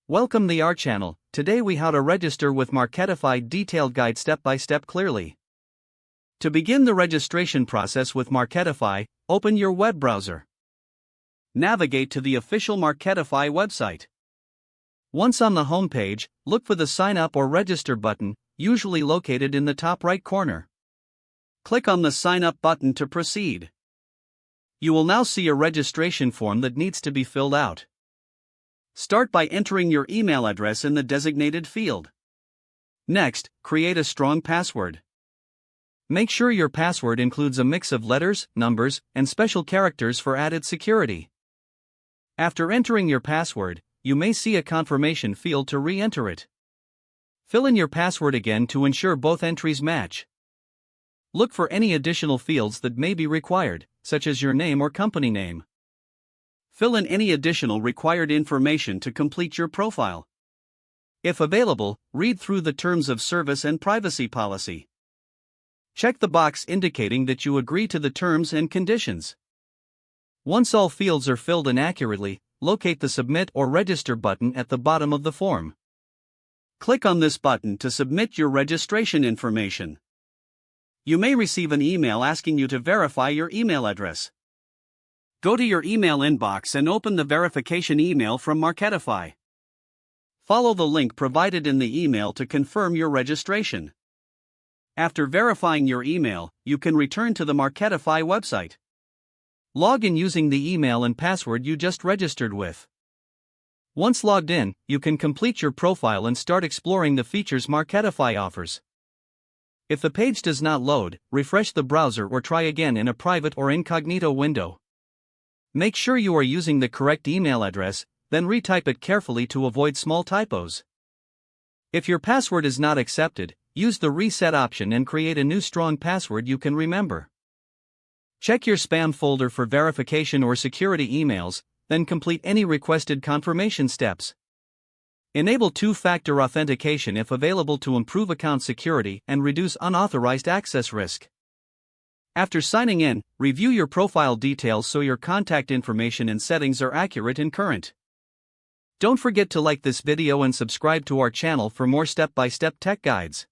Welcome to our channel. Today we how to register with Marketify detailed guide step by step clearly. To begin the registration process with Marketify, open your web browser. Navigate to the official Marketify website. Once on the home page, look for the sign up or register button, usually located in the top right corner. Click on the sign up button to proceed. You will now see a registration form that needs to be filled out. Start by entering your email address in the designated field. Next, create a strong password. Make sure your password includes a mix of letters, numbers, and special characters for added security. After entering your password, you may see a confirmation field to re-enter it. Fill in your password again to ensure both entries match. Look for any additional fields that may be required, such as your name or company name. Fill in any additional required information to complete your profile. If available, read through the terms of service and privacy policy. Check the box indicating that you agree to the terms and conditions. Once all fields are filled in accurately, locate the Submit or Register button at the bottom of the form. Click on this button to submit your registration information. You may receive an email asking you to verify your email address. Go to your email inbox and open the verification email from Marketify. Follow the link provided in the email to confirm your registration. After verifying your email, you can return to the Marketify website. Log in using the email and password you just registered with. Once logged in, you can complete your profile and start exploring the features Marketify offers. If the page does not load, refresh the browser or try again in a private or incognito window. Make sure you are using the correct email address, then retype it carefully to avoid small typos. If your password is not accepted, use the reset option and create a new strong password you can remember. Check your spam folder for verification or security emails, then complete any requested confirmation steps. Enable two-factor authentication if available to improve account security and reduce unauthorized access risk. After signing in, review your profile details so your contact information and settings are accurate and current. Don't forget to like this video and subscribe to our channel for more step-by-step tech guides.